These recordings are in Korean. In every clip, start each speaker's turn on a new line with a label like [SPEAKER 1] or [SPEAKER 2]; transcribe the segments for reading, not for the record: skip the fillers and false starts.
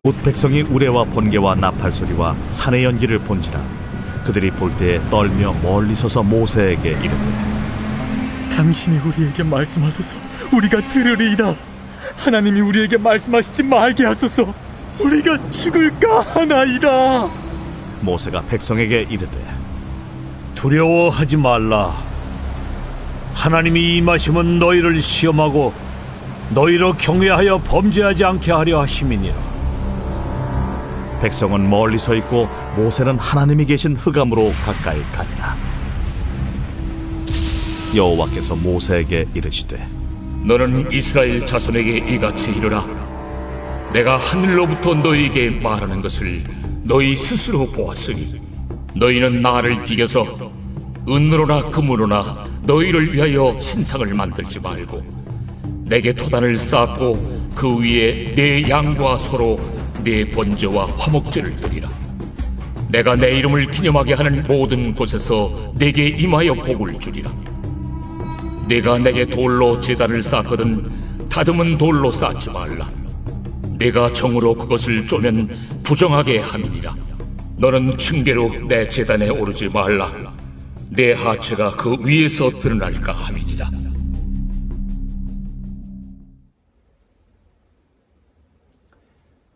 [SPEAKER 1] 곧 백성이 우레와 번개와 나팔 소리와 산의 연기를 본지라 그들이 볼 때에 떨며 멀리 서서 모세에게 이르되
[SPEAKER 2] 당신이 우리에게 말씀하소서. 우리가 들으리이다. 하나님이 우리에게 말씀하시지 말게 하소서. 우리가 죽을까 하나이다.
[SPEAKER 1] 모세가 백성에게 이르되
[SPEAKER 3] 두려워하지 말라. 하나님이 임하심은 너희를 시험하고 너희로 경외하여 범죄하지 않게 하려 하심이니라.
[SPEAKER 1] 백성은 멀리 서 있고 모세는 하나님이 계신 흑암으로 가까이 가니라. 여호와께서 모세에게 이르시되
[SPEAKER 4] 너는 이스라엘 자손에게 이같이 이르라. 내가 하늘로부터 너희에게 말하는 것을 너희 스스로 보았으니 너희는 나를 비겨서 은으로나 금으로나 너희를 위하여 신상을 만들지 말고 내게 토단을 쌓고 그 위에 내 양과 소로 내 번제와 화목제를 드리라. 내가 내 이름을 기념하게 하는 모든 곳에서 내게 임하여 복을 주리라. 내가 내게 돌로 제단을 쌓거든 다듬은 돌로 쌓지 말라. 내가 정으로 그것을 쪼면 부정하게 함이니라. 너는 층계로 내 제단에 오르지 말라. 내 하체가 그 위에서 드러날까 함이니라.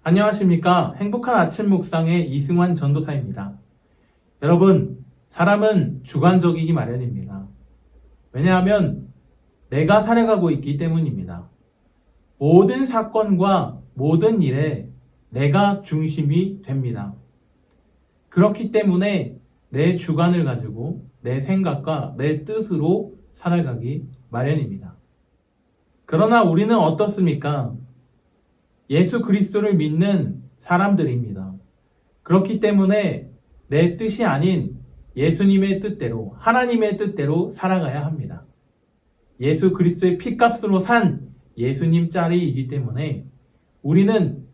[SPEAKER 5] 안녕하십니까. 행복한 아침 묵상의 이승환 전도사입니다. 여러분, 사람은 주관적이기 마련입니다. 왜냐하면 내가 살아가고 있기 때문입니다. 모든 사건과 모든 일에 내가 중심이 됩니다. 그렇기 때문에 내 주관을 가지고 내 생각과 내 뜻으로 살아가기 마련입니다. 그러나 우리는 어떻습니까? 예수 그리스도를 믿는 사람들입니다. 그렇기 때문에 내 뜻이 아닌 예수님의 뜻대로, 하나님의 뜻대로 살아가야 합니다. 예수 그리스도의 피값으로 산 예수님 짤이기 때문에 우리는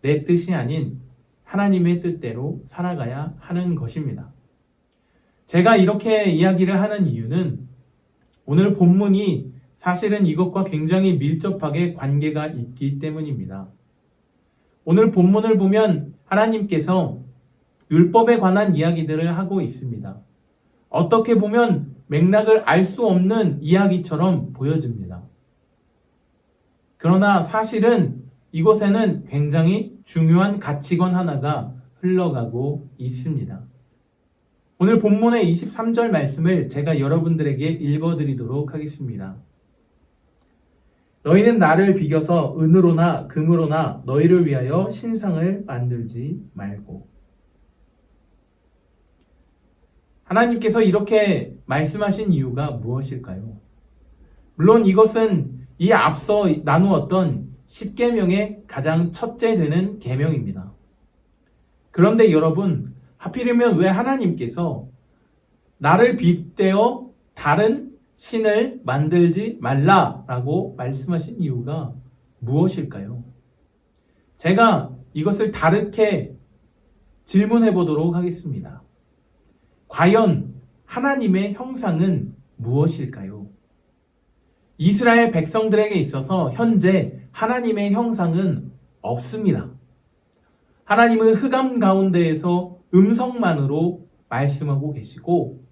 [SPEAKER 5] 내 뜻이 아닌 하나님의 뜻대로 살아가야 하는 것입니다. 제가 이렇게 이야기를 하는 이유는 오늘 본문이 사실은 이것과 굉장히 밀접하게 관계가 있기 때문입니다. 오늘 본문을 보면 하나님께서 율법에 관한 이야기들을 하고 있습니다. 어떻게 보면 맥락을 알 수 없는 이야기처럼 보여집니다. 그러나 사실은 이곳에는 굉장히 중요한 가치관 하나가 흘러가고 있습니다. 오늘 본문의 23절 말씀을 제가 여러분들에게 읽어드리도록 하겠습니다. 너희는 나를 비겨서 은으로나 금으로나 너희를 위하여 신상을 만들지 말고. 하나님께서 이렇게 말씀하신 이유가 무엇일까요? 물론 이것은 이 앞서 나누었던 10계명의 가장 첫째 되는 계명입니다. 그런데 여러분, 하필이면 왜 하나님께서 나를 빗대어 다른 신을 만들지 말라라고 말씀하신 이유가 무엇일까요? 제가 이것을 다르게 질문해 보도록 하겠습니다. 과연 하나님의 형상은 무엇일까요? 이스라엘 백성들에게 있어서 현재 하나님의 형상은 없습니다. 하나님은 흑암 가운데에서 음성만으로 말씀하고 계시고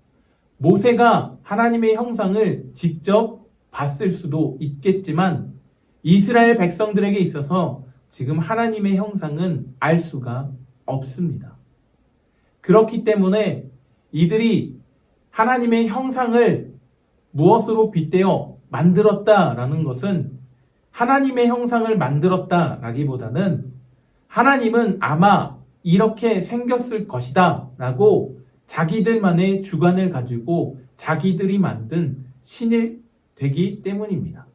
[SPEAKER 5] 모세가 하나님의 형상을 직접 봤을 수도 있겠지만 이스라엘 백성들에게 있어서 지금 하나님의 형상은 알 수가 없습니다. 그렇기 때문에 이들이 하나님의 형상을 무엇으로 빗대어 만들었다라는 것은 하나님의 형상을 만들었다라기보다는 하나님은 아마 이렇게 생겼을 것이다 라고 자기들만의 주관을 가지고 자기들이 만든 신이 되기 때문입니다.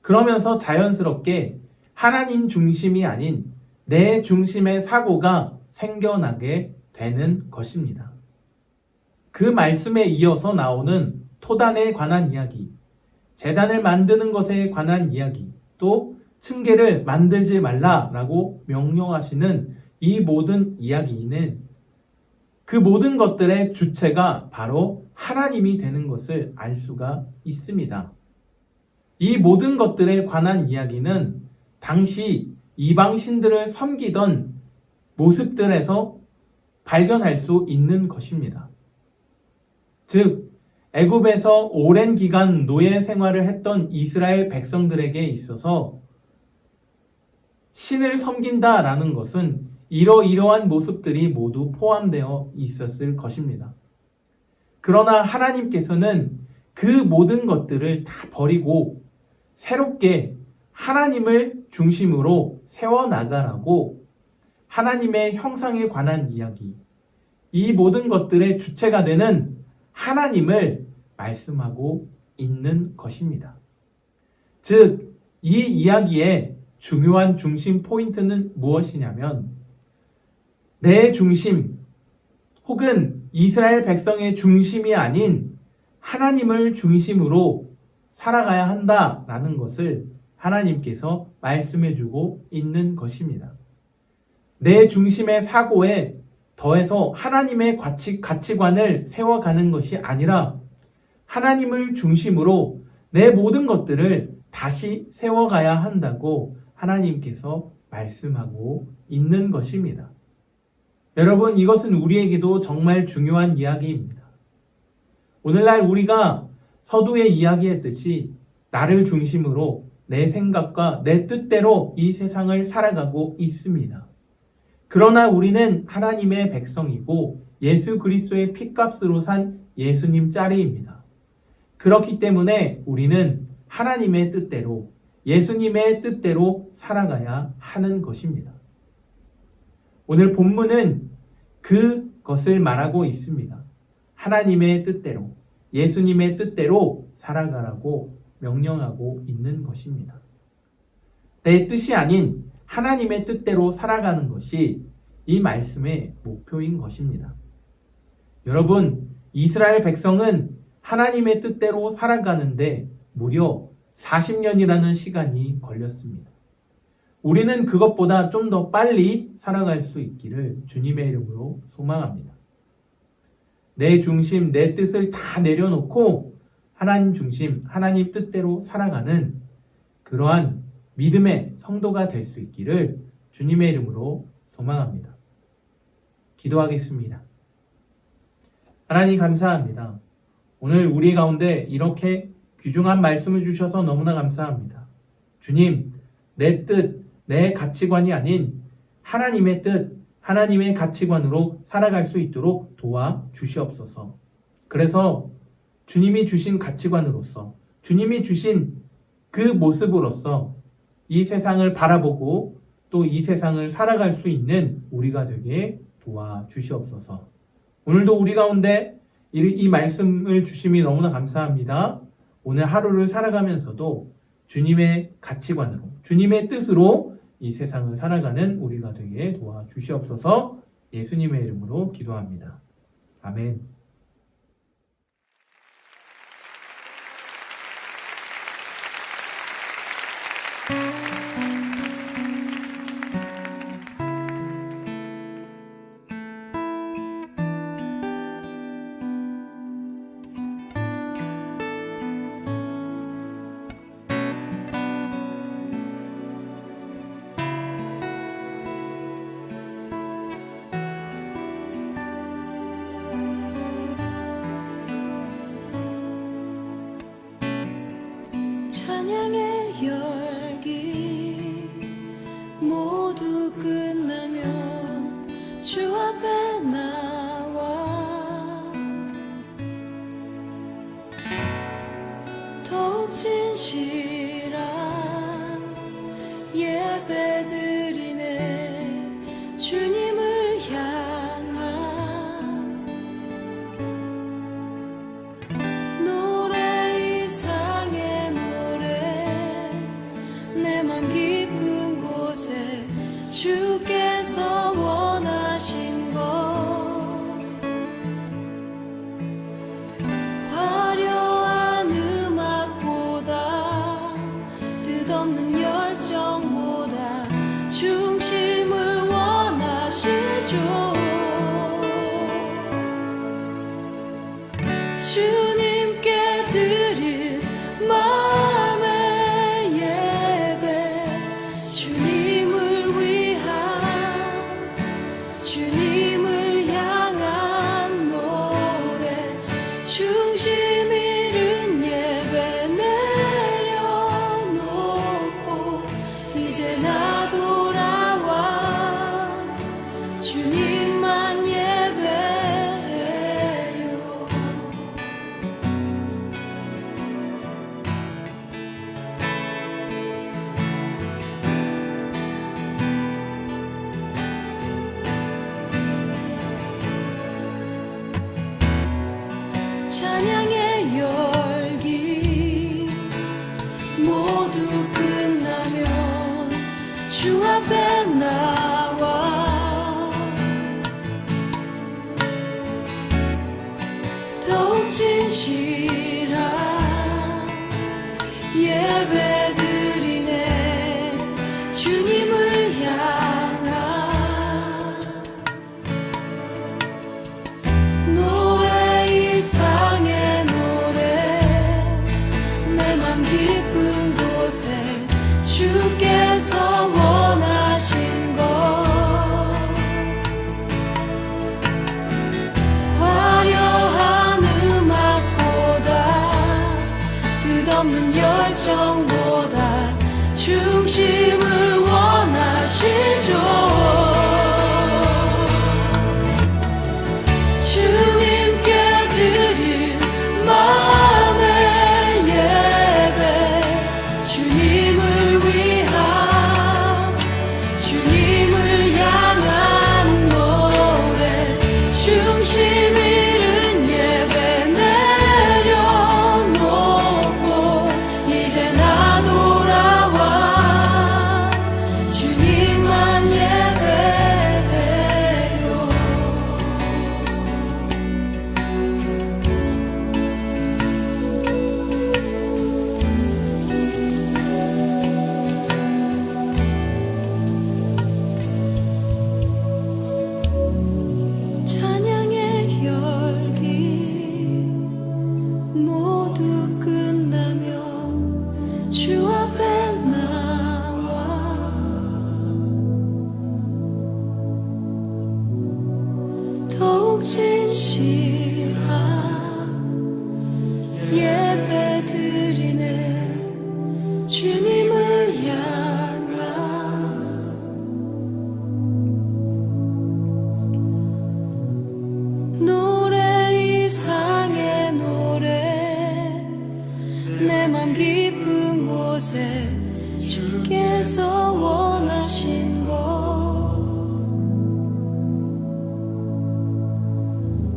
[SPEAKER 5] 그러면서 자연스럽게 하나님 중심이 아닌 내 중심의 사고가 생겨나게 되는 것입니다. 그 말씀에 이어서 나오는 토단에 관한 이야기, 제단을 만드는 것에 관한 이야기, 또 층계를 만들지 말라라고 명령하시는 이 모든 이야기는 그 모든 것들의 주체가 바로 하나님이 되는 것을 알 수가 있습니다. 이 모든 것들에 관한 이야기는 당시 이방신들을 섬기던 모습들에서 발견할 수 있는 것입니다. 즉, 애굽에서 오랜 기간 노예 생활을 했던 이스라엘 백성들에게 있어서 신을 섬긴다라는 것은 이러이러한 모습들이 모두 포함되어 있었을 것입니다. 그러나 하나님께서는 그 모든 것들을 다 버리고 새롭게 하나님을 중심으로 세워나가라고 하나님의 형상에 관한 이야기, 이 모든 것들의 주체가 되는 하나님을 말씀하고 있는 것입니다. 즉, 이 이야기의 중요한 중심 포인트는 무엇이냐면 내 중심 혹은 이스라엘 백성의 중심이 아닌 하나님을 중심으로 살아가야 한다라는 것을 하나님께서 말씀해주고 있는 것입니다. 내 중심의 사고에 더해서 하나님의 가치관을 세워가는 것이 아니라 하나님을 중심으로 내 모든 것들을 다시 세워가야 한다고 하나님께서 말씀하고 있는 것입니다. 여러분, 이것은 우리에게도 정말 중요한 이야기입니다. 오늘날 우리가 서두에 이야기했듯이 나를 중심으로 내 생각과 내 뜻대로 이 세상을 살아가고 있습니다. 그러나 우리는 하나님의 백성이고 예수 그리스도의 핏값으로 산 예수님 짤입니다. 그렇기 때문에 우리는 하나님의 뜻대로, 예수님의 뜻대로 살아가야 하는 것입니다. 오늘 본문은 그것을 말하고 있습니다. 하나님의 뜻대로, 예수님의 뜻대로 살아가라고 명령하고 있는 것입니다. 내 뜻이 아닌 하나님의 뜻대로 살아가는 것이 이 말씀의 목표인 것입니다. 여러분, 이스라엘 백성은 하나님의 뜻대로 살아가는데 무려 40년이라는 시간이 걸렸습니다. 우리는 그것보다 좀 더 빨리 살아갈 수 있기를 주님의 이름으로 소망합니다. 내 중심, 내 뜻을 다 내려놓고 하나님 중심, 하나님 뜻대로 살아가는 그러한 믿음의 성도가 될 수 있기를 주님의 이름으로 소망합니다. 기도하겠습니다. 하나님 감사합니다. 오늘 우리 가운데 이렇게 귀중한 말씀을 주셔서 너무나 감사합니다. 주님, 내 뜻, 내 가치관이 아닌 하나님의 뜻, 하나님의 가치관으로 살아갈 수 있도록 도와주시옵소서. 그래서 주님이 주신 가치관으로서, 주님이 주신 그 모습으로서 이 세상을 바라보고 또 이 세상을 살아갈 수 있는 우리가 되게 도와주시옵소서. 오늘도 우리 가운데 이 말씀을 주심이 너무나 감사합니다. 오늘 하루를 살아가면서도 주님의 가치관으로, 주님의 뜻으로 이 세상을 살아가는 우리가 되게 도와주시옵소서. 예수님의 이름으로 기도합니다. 아멘.
[SPEAKER 6] 찬양의 열기 모두 끝나면 주 앞에 나와 더욱 진실한 예배 드리네. 주님을 향한 노래 이상의 노래 내 맘 깊은 곳에 주께서 원하신 것 화려한 음악보다 뜻없는 열정보다 중심을 원하신 원하시죠. 주님께 드릴 마음의 예배, 주님을 위한, 주님을 향한 노래, 중심 잃은 예배 내려놓고 이제 나 돌아와 주님만 예배해요. 찬양의 열기 모두 끝나면 주 앞에 나와 더욱 진실한 예배 드리네. 주님을 향한 노래 이상의 노래, 내 맘 깊은 곳에 주께서 원하신 것, 화려한 음악보다 끝없는 열정보다 중심을 원하시죠. 주님께 드릴 마음의 예배, 주님을 위한, 주님을 향한 노래, 중심 잃은 예배 내려놓고 이제 나 돌아와 주님만 예배해요. 찬양의 열기 모두 끝나면 주 앞에 나와 더욱 진실한 예배 드리네. 주님을 향한 노래 이상의 노래, 내 맘 깊은 곳에 주께서 원하신 것,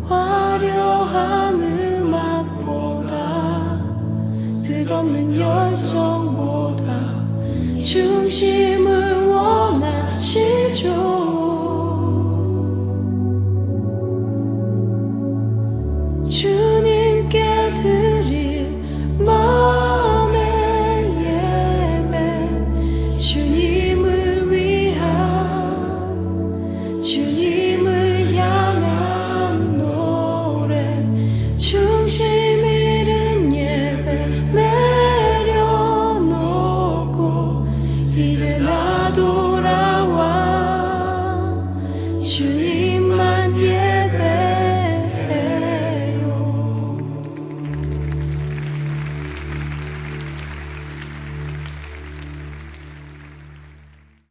[SPEAKER 6] 화려한 음악보다 끝없는 열정보다 중심을 원하시죠. 주님께 드릴 마음의 예배, 주님을 위한, 주님을 향한 노래, 중심 잃은 예배 내려놓고 이제 나 돌아와 주님